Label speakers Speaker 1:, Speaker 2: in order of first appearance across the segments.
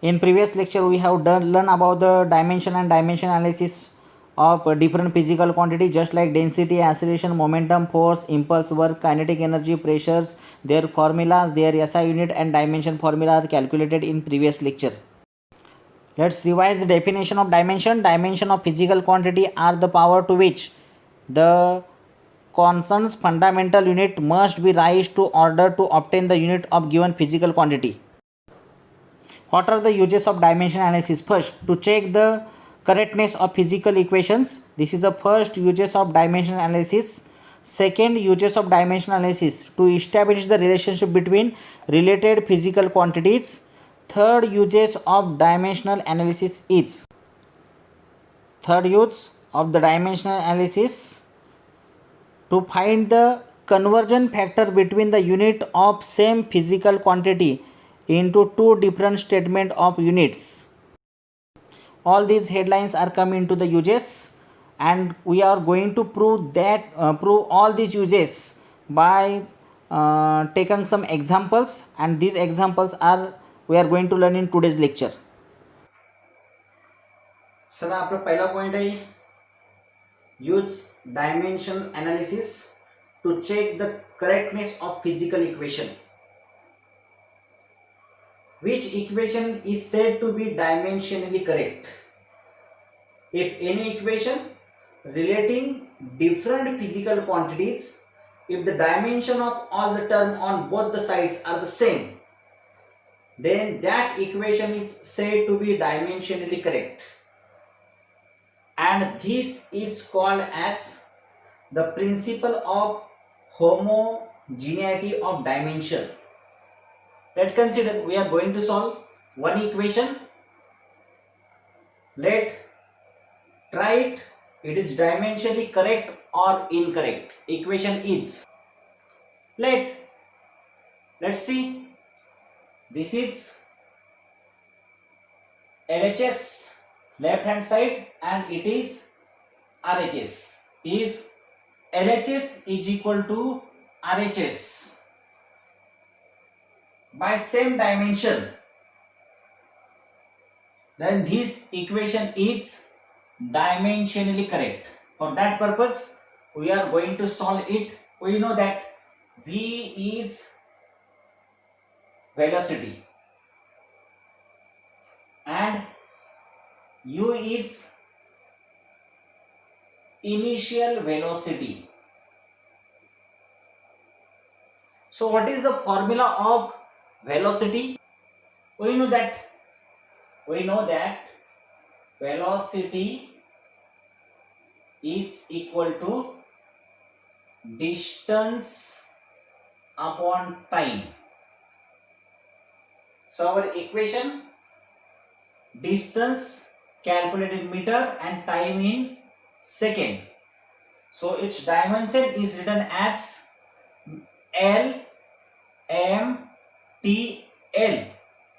Speaker 1: In previous lecture, we have learned about the dimension and dimension analysis of different physical quantity, just like density, acceleration, momentum, force, impulse, work, kinetic energy, pressures. Their formulas, their SI unit and dimension formula are calculated in previous lecture. Let's revise the definition of dimension. Dimension of physical quantity are the power to which the constant's fundamental unit must be raised to order to obtain the unit of given physical quantity. What are the uses of dimension analysis? First, to check the correctness of physical equations. This is the first uses of dimension analysis. Second, uses of dimension analysis to establish the relationship between related physical quantities. Third, uses of dimensional analysis is third use of the dimensional analysis to find the conversion factor between the unit of same physical quantity into two different statement of units. All these headlines are coming to the uses, and we are going to prove that prove all these uses by taking some examples, and these examples are we are going to learn in today's lecture. चला आपला पहिला point आहे use dimension analysis to check the correctness of physical equation. Which equation is said to be dimensionally correct? If any equation relating different physical quantities, if the dimension of all the term on both the sides are the same, then that equation is said to be dimensionally correct. And this is called as the principle of homogeneity of dimension. Let's consider we are going to solve one equation. Let try it. It is dimensionally correct or incorrect. Equation is. Let's see. This is LHS left hand side and it is RHS. If LHS is equal to RHS by same dimension, then this equation is dimensionally correct. For that purpose, we are going to solve it. We know that V is velocity and U is initial velocity. So what is the formula of velocity? We know that velocity is equal to distance upon time. So our equation, distance calculated in meter and time in second. So its dimension is written as L M T L.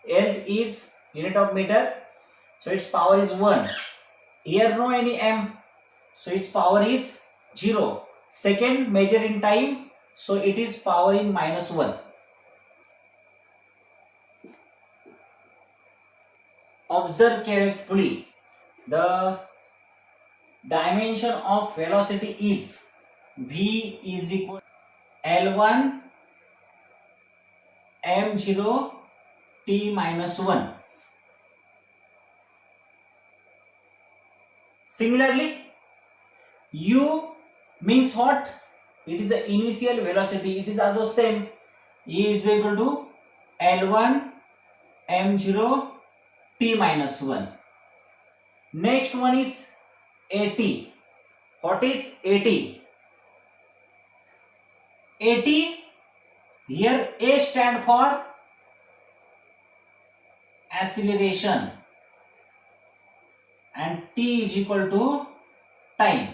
Speaker 1: L is unit of meter, so its power is 1. Here no any M, so its power is 0. Second measure in time, so it is power in -1. Observe carefully. The dimension of velocity is V is equal to L1 M0 T minus 1. Similarly, U means what? It is the initial velocity. It is also same. E is equal to L1 M0 T minus 1. Next one is AT. What is AT? AT, here A stand for acceleration and T is equal to time.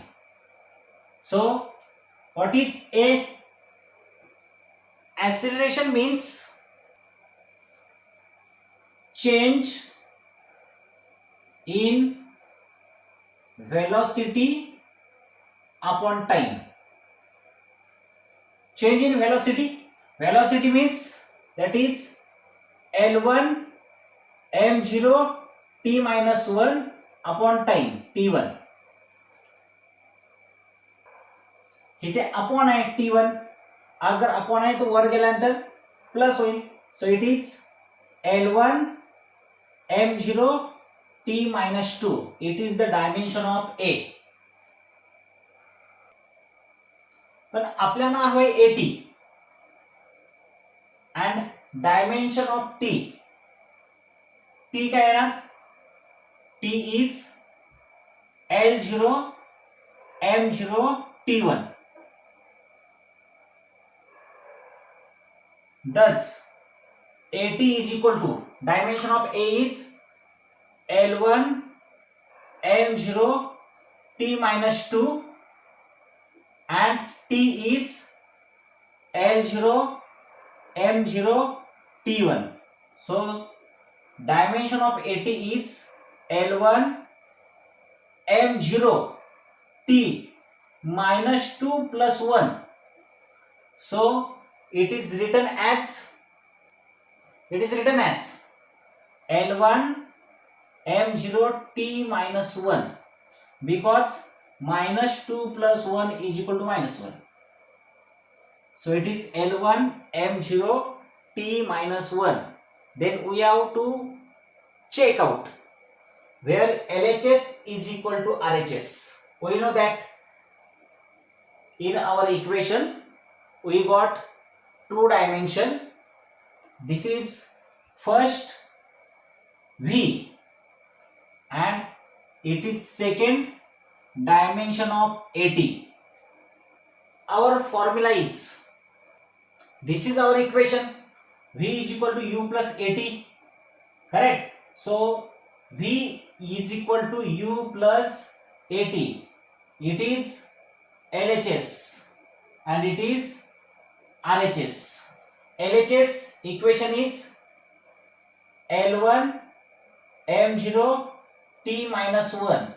Speaker 1: So what is A? Acceleration means change in velocity upon time. Change in velocity. Velocity means that is L1 m0 t-1 upon time t1. इथे upon आहे t1. आज जर upon आहे तो वर गेल्यानंतर plus होईल. सो it is L1 m0 t-2. It is the dimension of A. पण आपल्याला हवंय 80 and dimension of T. T काय येणार? T is L0 m0 t1. Thus, AT is equal to dimension of A is L1 m0 t-2 and T is L0 m0 t1. So, dimension of AT is L1 m0 t-2 plus 1. So, it is written as L1 m0 t-1 because -2 plus 1 is equal to -1. So it is L1 m0 t-1. Then we have to check out where LHS is equal to RHS. We know that in our equation we got two dimension. This is first V and it is second dimension of AT. Our formula is, this is our equation, V is equal to U plus AT, correct? So V is equal to U plus AT. It is LHS and it is RHS. LHS equation is L1 m0 t-1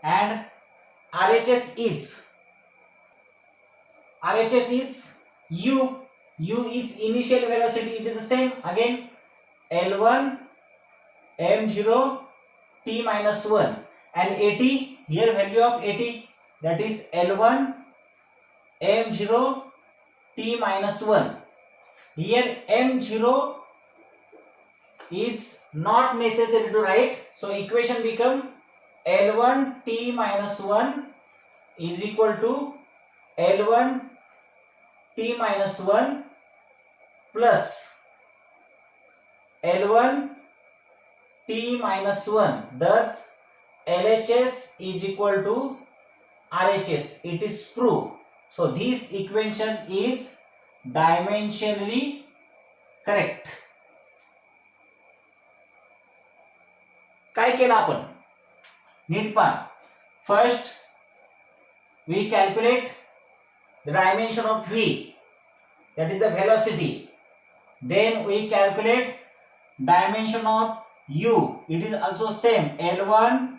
Speaker 1: and RHS is U. U is initial velocity. It is the same again, L1 m0 t-1 and AT, here value of AT, that is L1 m0 t-1. Here m0 is not necessary to write, so equation become L1 t-1 is equal to L1 t-1 plus L1 t-1. Thus LHS is equal to RHS. It is proved. So this equation is dimensionally correct. काय केलं आपण? NEET पहा. First we calculate the dimension of V, that is the velocity. Then we calculate dimension of U. It is also same, L1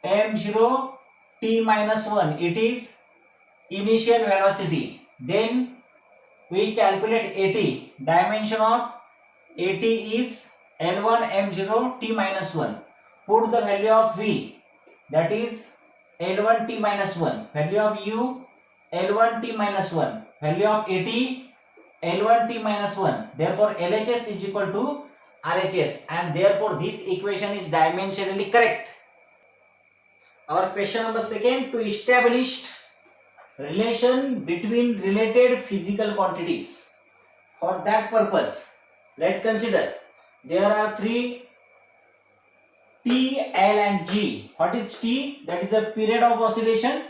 Speaker 1: m0 t-1. It is initial velocity. Then we calculate AT. Dimension of AT is L1 m0 t-1. Put the value of V, that is L1 t-1. Value of U, L1 t-1. Value of AT, L1 t-1. Therefore LHS is equal to RHS and therefore this equation is dimensionally correct. Our question number second, to establish relation between related physical quantities. For that purpose, let's consider there are three T, L and G. What is T? That is the period of oscillation.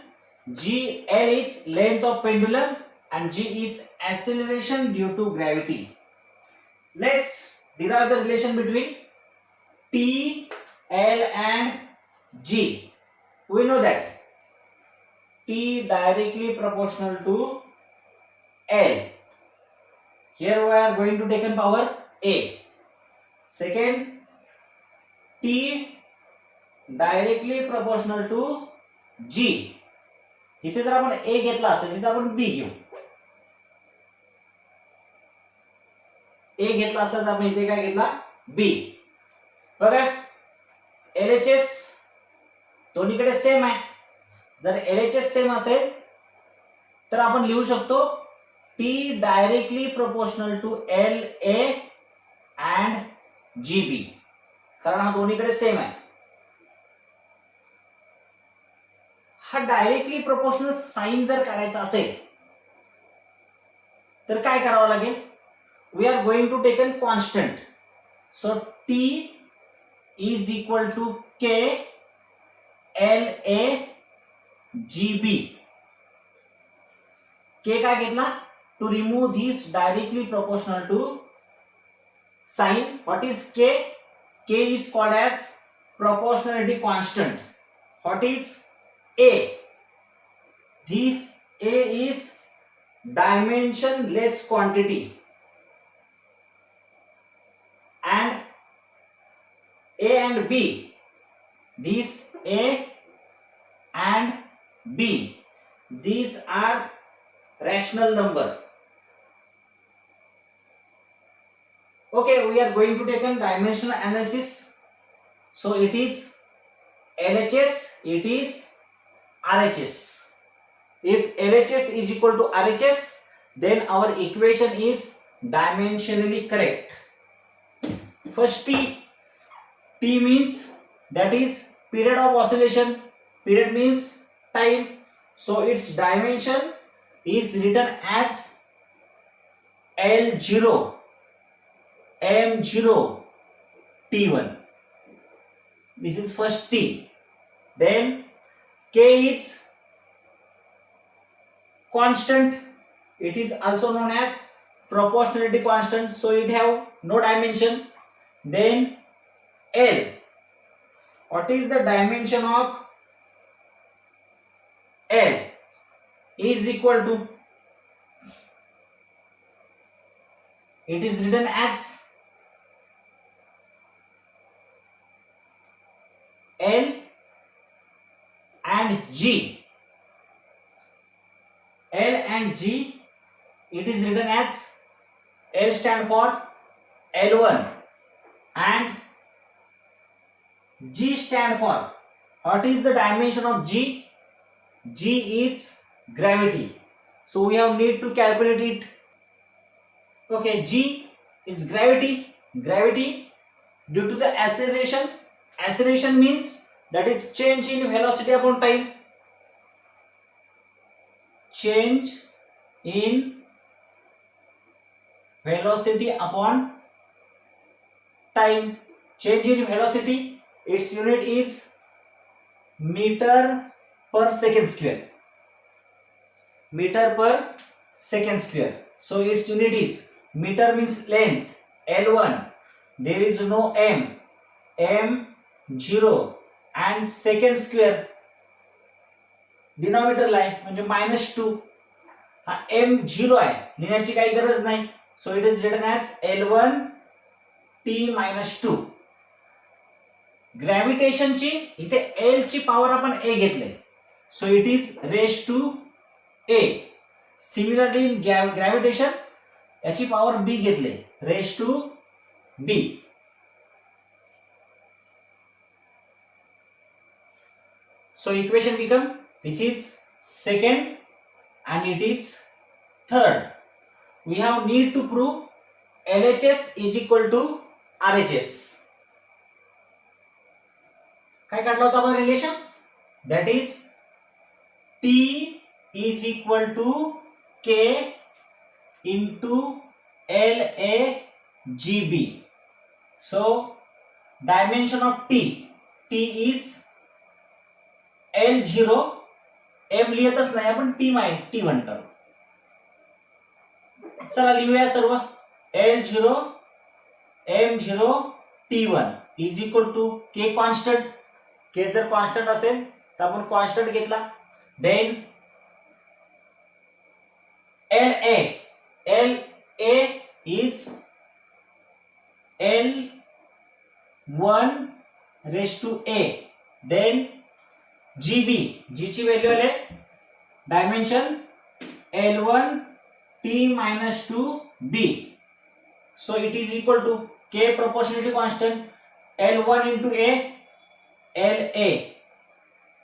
Speaker 1: G, L is length of pendulum and G is acceleration due to gravity. Let's derive the relation between T, L and G. We know that T directly proportional to L. Here we are going to take in power A. Second, T directly proportional to G. इथे जर आपण A घेतला असेल तिथे आपण B घेऊ. A घेतला असेल तर आपण इथे काय घेतला? B. बघा LHS दोन्हीकडे सेम आहे. जर LHS सेम असेल तर आपण लिहू शकतो T directly proportional to LA and GB, कारण हा दोन्हीकडे सेम आहे. हा डायरेक्टली प्रोपोर्शनल साइन जर काढायचा असेल तर काय करावं लागेल? We are going to take an constant. So T is equal to K LA GB. K काय घेतला? To remove this directly proportional to sign. What is K? K is called as proportionality constant. What is A? This A is dimensionless quantity, and A and B, this A and B, these are rational number. Okay, we are going to take a dimensional analysis. So it is LHS, it is RHS. If LHS is equal to RHS, then our equation is dimensionally correct. First T means that is period of oscillation. Period means time. So its dimension is written as L0 M0 T1. This is first T. Then K is constant. It is also known as proportionality constant. So it have no dimension. Then L. What is the dimension of L? Is equal to, it is written as L and G. L and G, it is written as L stand for L1 and G stand for, what is the dimension of G? G is gravity. So we have need to calculate it. Okay, G is gravity. Gravity due to the acceleration. Acceleration means that is change in velocity upon time. Change in velocity upon time. Change in velocity, its unit is meter per second square. Meter per second square. So its unit is, meter means length, L1. There is no M. M0 and second square denominator ला आहे म्हणजे -2. हा M0 आहे, लिहिण्याची काही गरज नाही. So it is written as L1 T-2. ग्रॅव्हिटेशनची इथे L ची पॉवर आपण A घेतले. So it is raise to A. Similarly in gravitation याची पॉवर B घेतले, raise to B. So equation become, this is second and it is third. We have need to prove LHS is equal to RHS. काय काढला होता आपण relation? That is T is equal to K into LAGB. So dimension of T is L0. M लिहितच नाही आपण, T म्हणतो. चला लिहूया सर्व. L0 M0 T1 is equal to K constant. K जर कॉन्स्टंट असेल तर आपण कॉन्स्टंट घेतला. Then LA is L1 raise to A. Then GB, G ची व्हॅल्यू आले dimension L1 T-2 B. So it is equal to K proportionality constant. L1 into A, LA,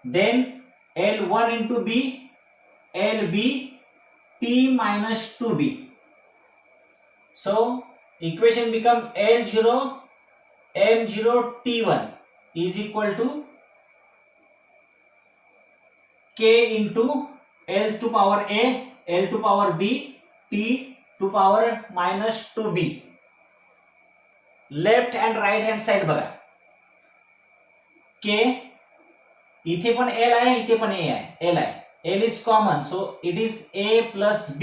Speaker 1: then L1 into B, LB, T minus 2B. So equation become L0 M0 T1 is equal to K into L to power A, L to power B, T to power minus 2B. Left and right hand side बघा. K इथे पण L आहे, इथे पण A आहे, L आहे. L is common, so it is A plus B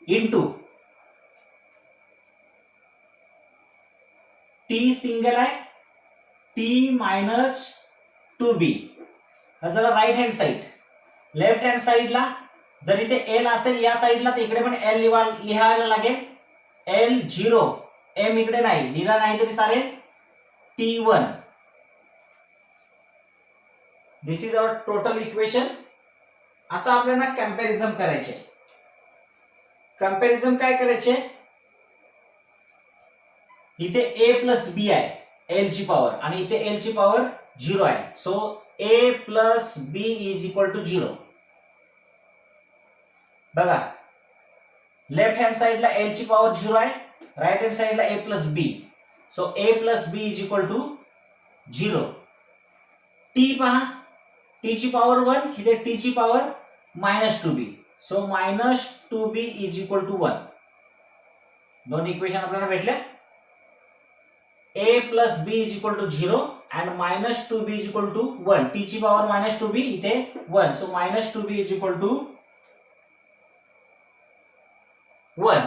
Speaker 1: into T single आहे, T minus 2B. हा झाला right hand side. Left hand साइडला जर इथे L असेल या साइडला तर इकडे पण L लिहायला लागेल. L0 M इकडे नाही लिहिला नाही तरी चालेल. T1. This is our total equation. आता आपल्याला कंपॅरिझन करायचे. कंपॅरिझन काय करायचे, इथे A प्लस B आहे L ची पॉवर आणि इथे L ची पॉवर 0 आहे. So A plus B is equal to 0. बघा लेफ्ट हँड साइडला L ची पॉवर 0 आहे, राईट हँड साइडला A plus B. So A plus B is equal to 0. T पहा, T ची पॉवर 1, इथे T ची power minus 2B. So minus 2B is equal to 1. दोन इक्वेशन आपल्याला भेटले. A plus B is equal to 0 and minus 2B is equal to 1. T ची power minus 2B, इथे 1. So minus 2B is equal to 1.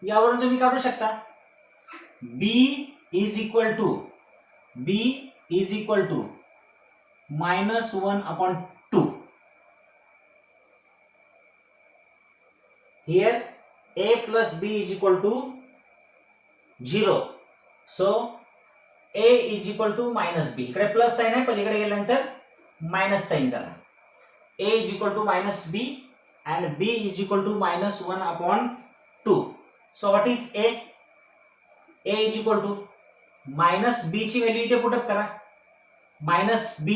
Speaker 1: यावरून तुम्ही काढू शकता B is equal to minus 1 upon 2. Here A plus B is equal to 0. So A is equal to minus B. इकडे plus sign आहे, पलीकडे गेल्यानंतर minus sign झाला. A is equal to minus B and B is equal to minus 1 upon 2. So what is A? A is equal to minus B ची value इथे put up करा. Minus B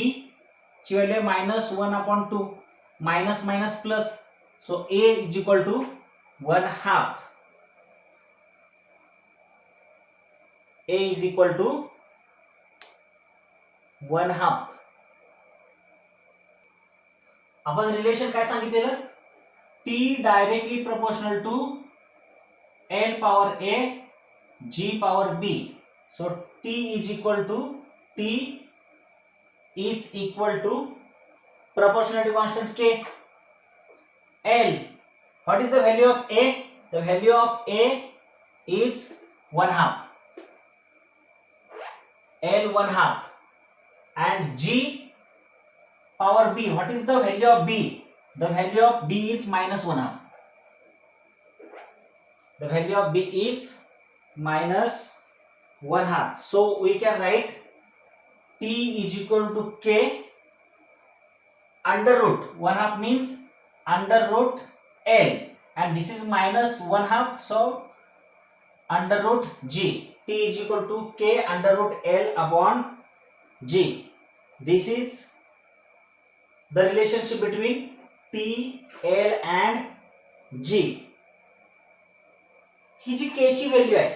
Speaker 1: ची value आहे minus 1 upon 2. Minus minus plus. So A is equal to 1/2. A is equal to 1/2. आपण relation काय सांगितलेलं, T directly proportional to L power A G power B. So T is equal to proportionality constant K. L, what is the value of A? The value of A is 1/2. L 1/2. And G power B, what is the value of B? The value of B is minus 1/2. The value of B is minus 1/2. So we can write T is equal to K under root 1/2 means under root L, and this is minus 1/2, so under root G. T is equal to K under root L upon G. This is the relationship between T, L and G. ही जी K ची value आहे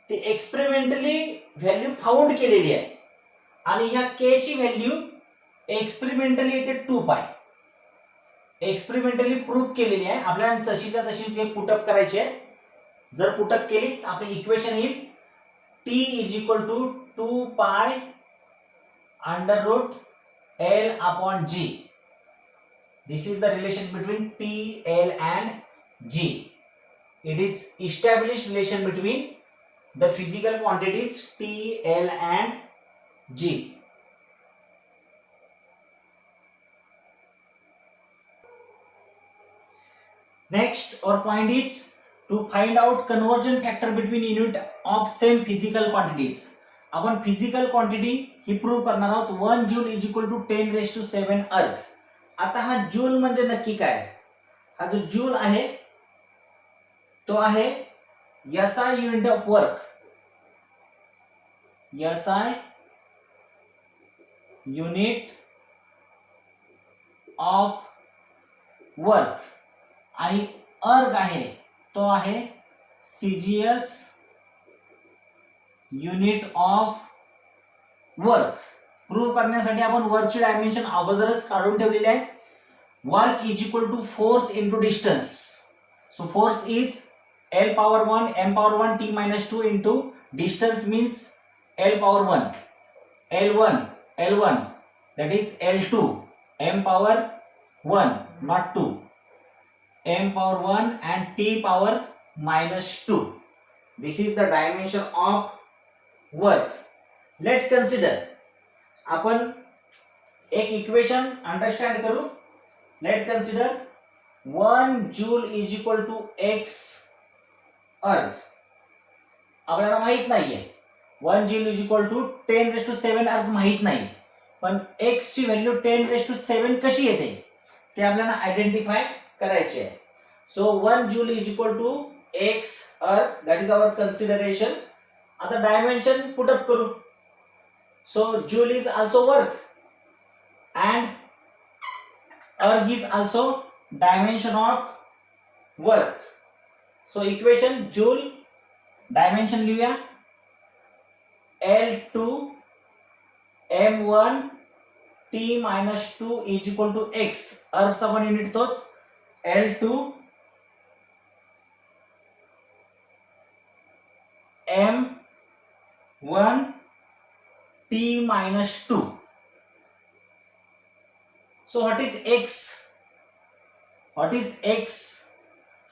Speaker 1: ती experimentally value found केलेली आहे आणि ह्या K ची व्हॅल्यू एक्सपेरिमेंटली इथे 2 पाय एक्सपेरिमेंटली प्रूव्ह केलेली आहे. आपल्याला तशीच्या तशी ते पुटअप करायची आहे. जर पुटअप केली तर आपले इक्वेशन येईल T is equal to 2 pi under root L upon G. This is the relation between T, L and G. It is established relation between the physical quantities T, L and G. Next, our point is to find out conversion factor between unit of same physical quantities. आपण physical quantity ही prove करणार आहोत. 1 joule is equal to 10⁻⁷ अर्ग. आता हा joule म्हणजे नक्की काय, हा जो जूल आहे तो आहे SI unit of work, SI unit of work, आणि अर्ग आहे तो आहे CGS unit of work. Prove करण्यासाठी आपण वर्कची डायमेन्शन अगोदरच काढून ठेवलेली आहे. Work is equal to force into distance. So force is L power 1 m power 1 t minus 2 into distance means L power 1 L1 that is L2 m power 1 not 2 m power 1 and t power minus 2. This is the dimension of work. Let's consider, आपण एक equation understand करू. Let consider 1 joule is equal to x erg. आपल्याला माहित नाहीये 1 joule is equal to 10⁷ अर्ग माहित नाही, पण x ची व्हॅल्यू 10⁷ कशी येते ते आपल्याला आयडेंटिफाय करायचे आहे. So 1 joule is equal to x erg, that is our consideration. आता डायमेन्शन पुट अप करू. So joule is also work and erg is also dimension of work. So equation joule dimension लिहूया L2 m1 t minus 2 is equal to x. erg चा पण unit तोच L2 m1 t minus 2. So what is x? What is x?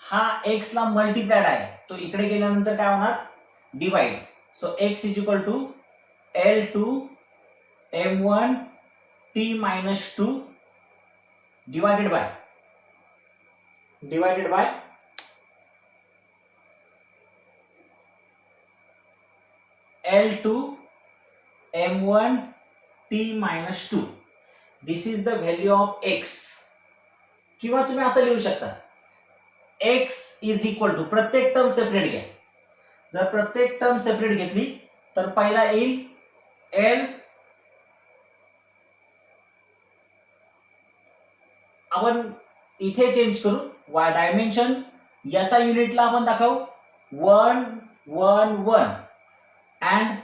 Speaker 1: हा x ला multiplied आहे, तो इकडे गेल्यानंतर काय होणार, divide. So x is equal to L2 m1 t minus 2 divided by L2 m1 t minus 2. This is the value of x. किंवा तुम्ही असं लिहू शकता x इज इक्वल टू, प्रत्येक टर्म सेपरेट घ्या. जर प्रत्येक टर्म सेपरेट घेतली तर पहिला येईल L. आपण इथे चेंज करू y डायमेन्शन. SI युनिटला आपण दाखवू 1 1 1 अँड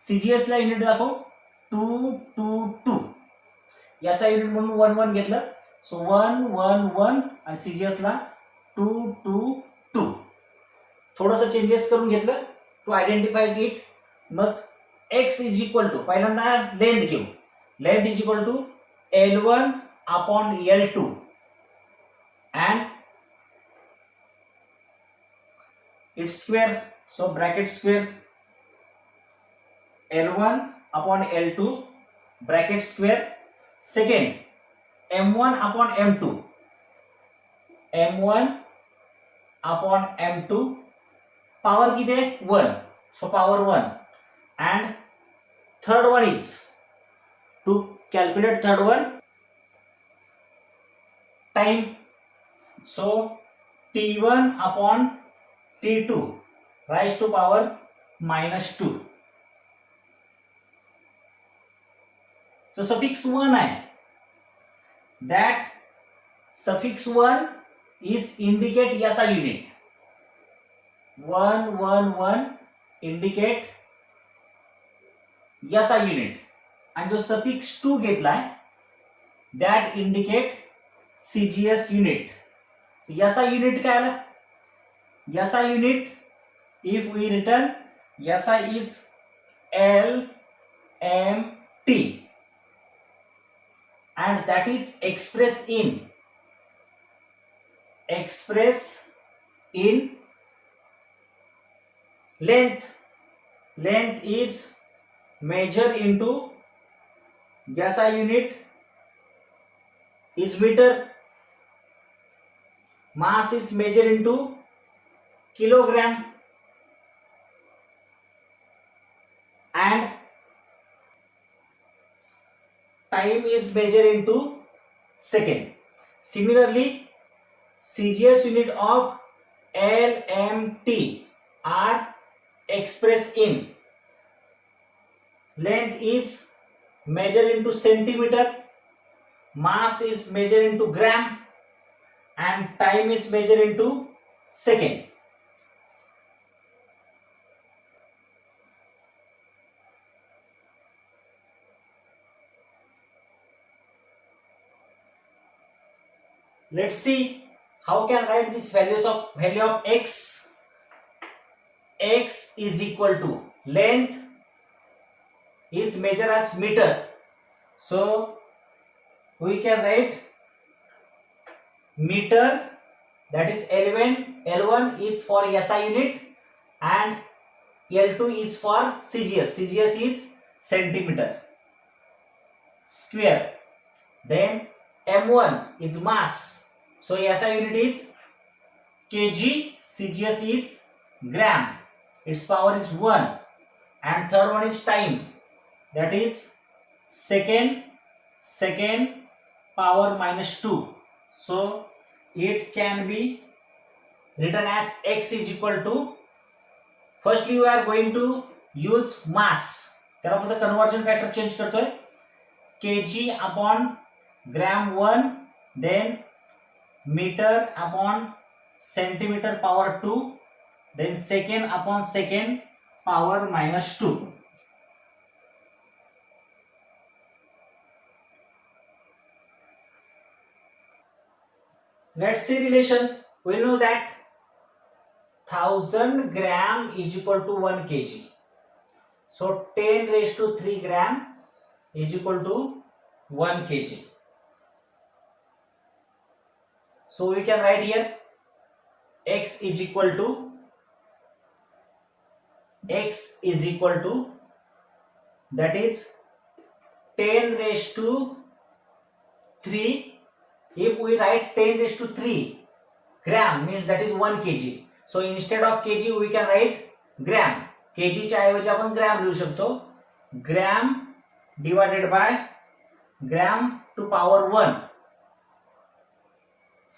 Speaker 1: CGS ला युनिट दाखवू 2 2 2. याचा युनिट म्हणून 1 1 घेतलं. सो 1 1 1 आणि CGS ला 2 2 2. थोडंसं चेंजेस करून घेतलं टू आयडेंटिफाय इट. मग x इज इक्वल टू, पहिल्यांदा लेंथ घेऊ. Length is equal to L1 upon L2 and it's square. So bracket square L1 upon L2 bracket square. Second m1 upon m2, m1 upon m2. Power किती आहे 1, so power 1. And third one is to calculate third one time. So t1 upon t2 raise to power -2. So suffix 1 आहे. That suffix 1 is indicate SI unit. 1 1 1 indicate SI unit. आणि जो suffix 2 घेतलाय that indicate CGS unit. SI unit काय आला? SI unit, if we return, SI is LMT. And that is expressed in length. Length is measured into SI unit is meter. Mass is measured into kilogram. And time is measured into second. Similarly, CGS unit of L, M, T are expressed in length is measured into centimeter, mass is measured into gram, and time is measured into second. Let's see how can write these values of value of x. X is equal to length is measured as meter, so we can write meter, that is L1 is for SI unit and L2 is for CGS. CGS is centimeter square. Then M1 is mass, so SI unit is kg, CGS is gram, its power is 1, and third one is time, that is second power minus 2. So it can be written as x is equal to, firstly we are going to use mass, त्यामध्ये conversion factor change करतोय, kg upon gram 1, then meter upon centimeter power 2, then second upon second power minus 2. Let's see relation. We know that 1000 gram is equal to 1 kg. So 10 raised to 3 gram is equal to 1 kg. So we can write here x is equal to that is 10 raised to 3. If we write 10 raised to 3 gram means that is 1 kg. So instead of kg we can write gram. kg च्या ऐवजी आपण gram लिहू शकतो. Gram divided by gram to power 1.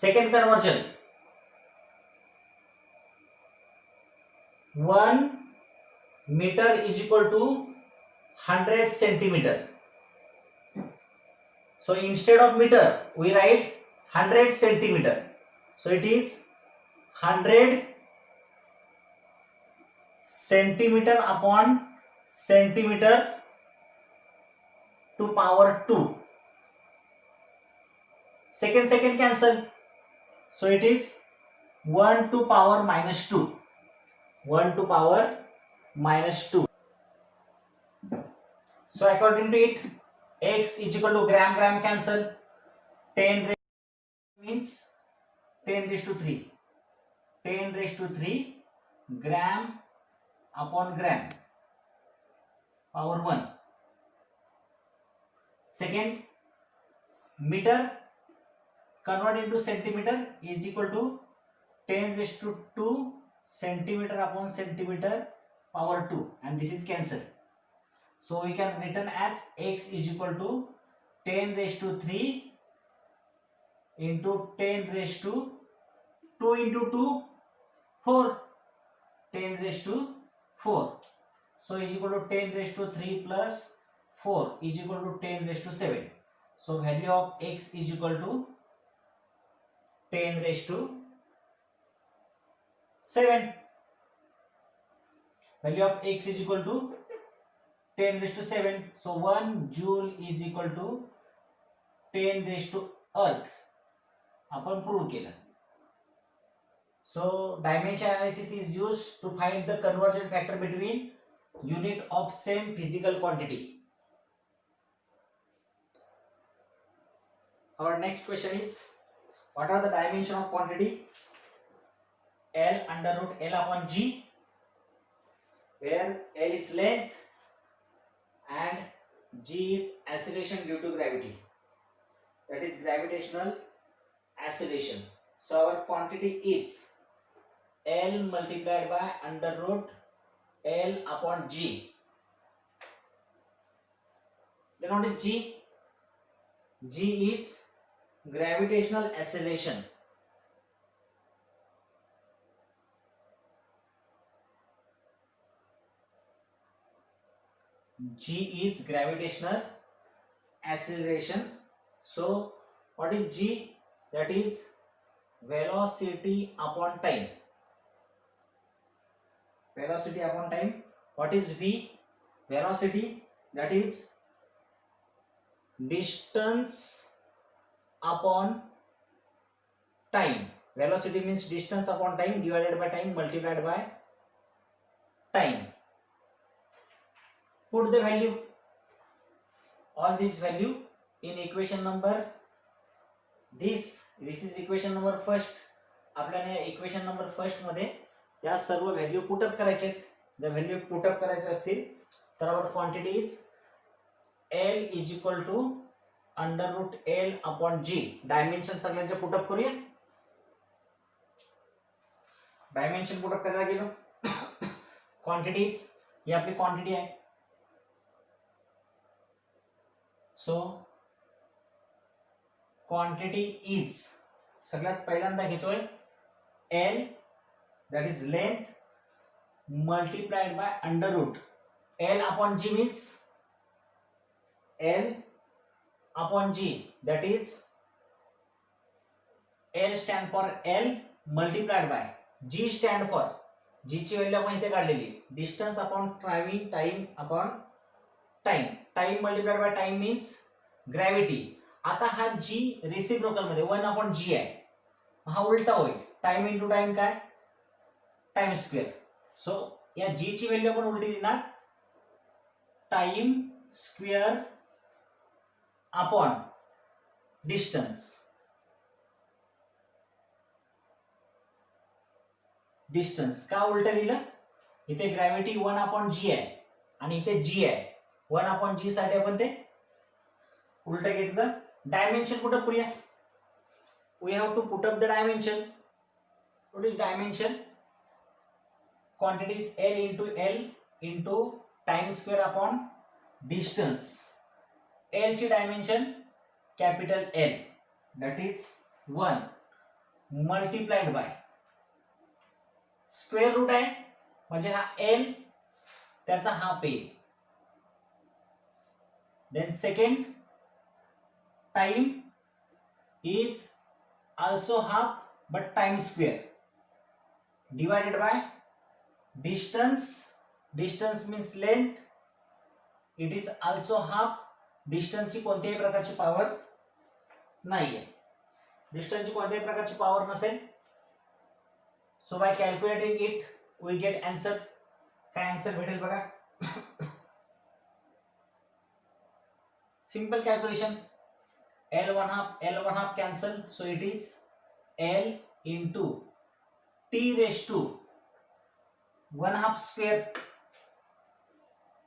Speaker 1: Second conversion 1 meter is equal to 100 centimeter. So instead of meter we write 100 centimeter. So it is 100 centimeter upon centimeter to power 2. Second cancel. So it is 1 to power minus 2. 1 to power minus 2. So according to it, x is equal to gram cancel. 10 means 10 raised to 3. 10 raised to 3 gram upon gram power 1. Second, meter convert into centimeter is equal to 10 raised to 2 centimeter upon centimeter power 2, and this is cancelled. So we can written as x is equal to 10 raised to 3 into 10 raised to 2 into 2 4, 10 raised to 4. So is equal to 10 raised to 3 plus 4 is equal to 10 raised to 7. So value of x is equal to 10 raised to 7. Value of x is equal to 10 raised to 7. So 1 joule is equal to 10 raised to arc. आपण prove केलं. So dimension analysis is used to find the conversion factor between unit of same physical quantity. Our next question is, what are the dimension of quantity? L under root L upon G, where L is length and G is acceleration due to gravity, that is gravitational acceleration. So our quantity is L multiplied by under root L upon G. Then what is G? G is gravitational acceleration. G is gravitational acceleration. So what is G? That is velocity upon time. Velocity upon time. What is V? Velocity, that is distance upon time. Velocity means distance upon time divided by time multiplied by time. Put the value, all this value in equation number this is equation number first. आपल्याला equation number first मध्ये या सर्व value put up करायचे. जर value put up करायचे असतील तर our quantity is L is equal to under root L upon G. Dimension सगळ्यांचे put up करूया. डायमेन्शन पुटअप करायला गेलो. क्वांटिटीज ही आपली क्वांटिटी आहे. सो क्वांटिटी इज सगळ्यात पहिल्यांदा घेतोय L, that is length multiplied by under root L upon G means L upon G, that is L stand for L multiplied by G stand for G ची value आपण इथे काढलेली distance upon travelling time upon time. Time multiplied by time means gravity. आता हा G reciprocal मध्ये 1 upon G आहे. हा उलटा होईल. टाइम इंटू टाइम काय? Time square. सो या G ची व्हॅल्यू आपण उलटी लिहिणार time square upon distance. Distance का उलट लिहिलं? इथे ग्रॅव्हिटी 1 अपॉन G आहे आणि इथे G आहे. 1 अपॉन G साठी आपण ते उलट घेतलं. डायमेन्शन पुट अप करूया. We have to put up the dimension. What is dimension? Quantity is L into time square upon distance. L ची dimension capital L, that is 1 multiplied by square root आहे म्हणजे हा L त्याचा half येईल. Then second, time is also half but time square divided by distance. Distance means length, it is also half. Distance ची कोणत्याही प्रकारची power नाहीये. Distance ची कोणत्याही प्रकारची पॉवर नसेल. So by calculating it we get answer. काय आन्सर भेटेल बघा. Simple calculation. L1 half cancel, so it is L into T raised to 1 half square.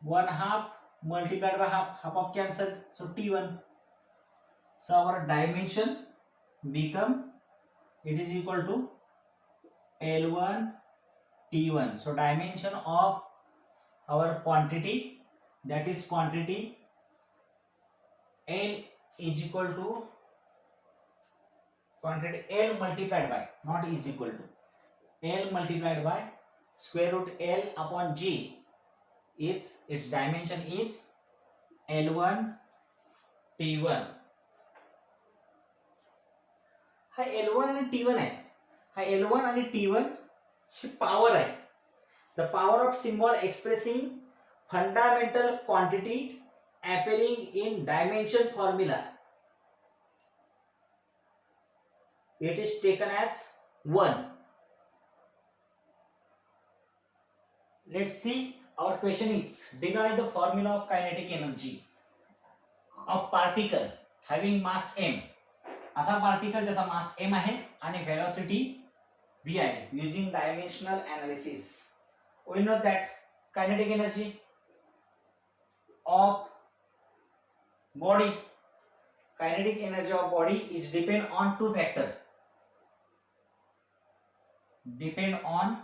Speaker 1: 1 half multiplied by half of cancel, so T1. So our dimension become, it is equal to L1 T1. So dimension of our quantity, that is quantity L is equal to quantity L multiplied by, not is equal to, L multiplied by square root L upon G is, its dimension is L1 T1. हा L1 आणि T1 आहे. हा L1 आणि T1 ही power आहे. The power of symbol expressing fundamental quantity appearing in dimension formula. It is taken as 1. Let's see, our question is derive the formula of kinetic energy of particle having mass m. असा particle ज्याचा मास m आहे आणि velocity v आहे. Using dimensional analysis, we know that kinetic energy of body, kinetic energy of body is depend on two factor. Depend on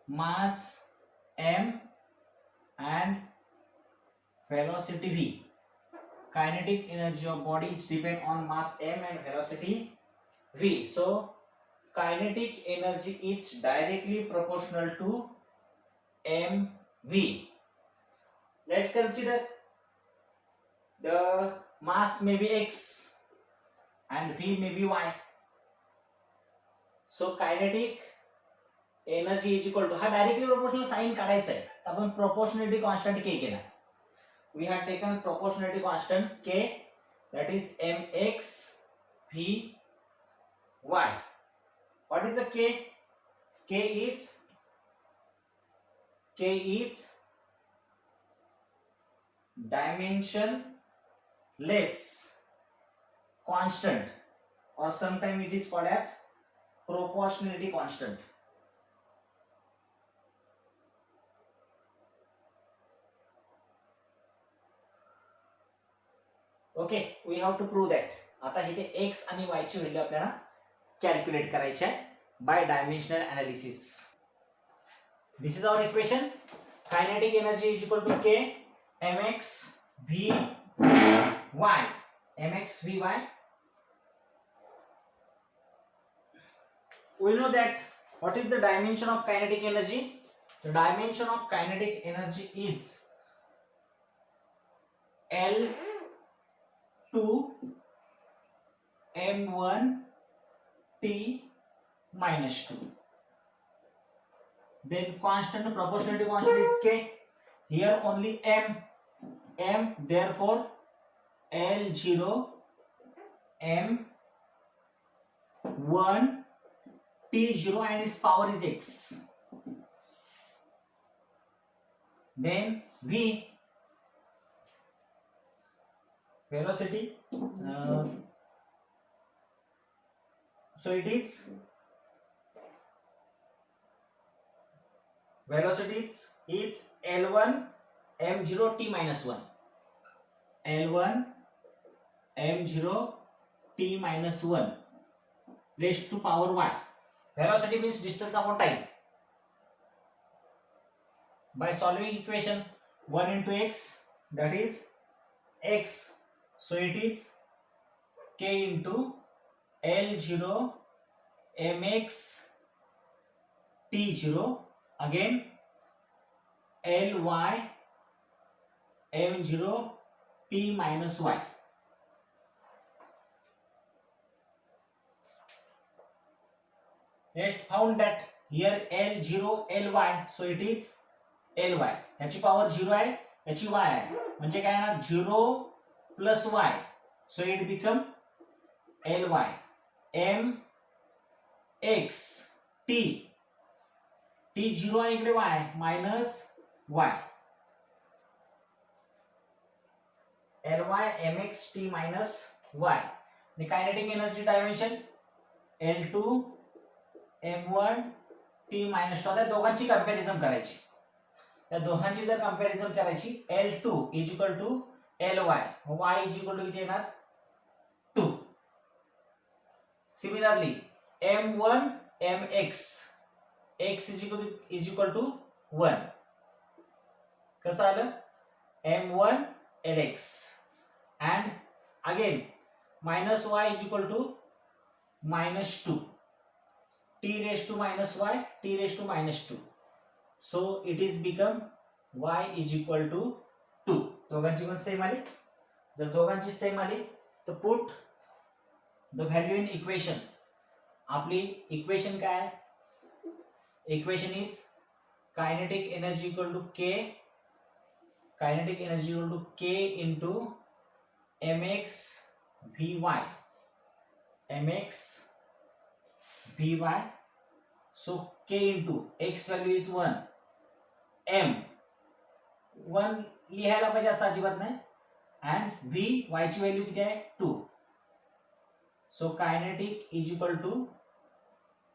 Speaker 1: mass m and velocity v. Kinetic energy of body is depend on mass m and velocity v. So kinetic energy is directly proportional to mv. Let's consider the mass may be x and v may be y. So kinetic energy is equal to, हा directly proportional sign काढायचा आहे तर आपण proportionality constant k केला. We have taken proportionality constant k, that is mx v y. What is the k? K is dimensionless constant, or sometimes it is called as proportionality constant. Okay, we have to prove that. आता इथे x आणि y ची value आपल्याला calculate करायची आहे by dimensional analysis. This is our equation. Kinetic energy is equal to k mx v y. mx v y. We know that what is the dimension of kinetic energy? The dimension of kinetic energy is L2 m1 t minus 2. Then constant, proportionality constant is k. Here only m, therefore L0 m1 t0 and its power is x. Then v, velocity, so it is velocity is L1 m0 t minus 1. L1 m0 t minus 1 raised to power y. Velocity means distance upon time. By solving equation 1 into x, that is x, so it is k into L0 mx t0, again Ly m0 t minus y. Next found that here L0 Ly, so it is Ly. याची power 0 आहे, याची y आहे, म्हणजे काय ना 0 plus y, so it become Ly m x t, t 0 आहे इकडे y minus y. Ly mx t minus y. The kinetic energy dimension L2 m1 t minus 2. आता दोघांची कंपॅरिझन करायची. त्या दोघांची जर कंपॅरिझन करायची, L2 is equal to Ly, y is equal to किती येणार 2. Similarly m1 mx, x is equal to 1. कसं आलं m1 lx, and again minus y is equal to minus 2, t raised to minus y, t raised to minus 2. So it is become y is equal to 2. दोघांची पण same आली. जर दोघांची same आली तर put the value in equation. आपली equation काय आहे? Equation is kinetic energy equal to k, kinetic energy equal to k into mx vy, mx vy. So k into x value is 1, m 1 लिहायला पाहिजे असं अजिबात नाही, and v y ची value किती आहे 2. So kinetic is equal to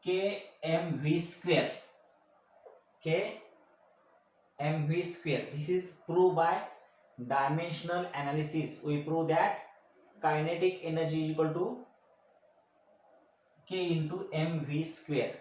Speaker 1: kmv square, kmv square. This is proved by dimensional analysis. We prove that kinetic energy is equal to k into mv square.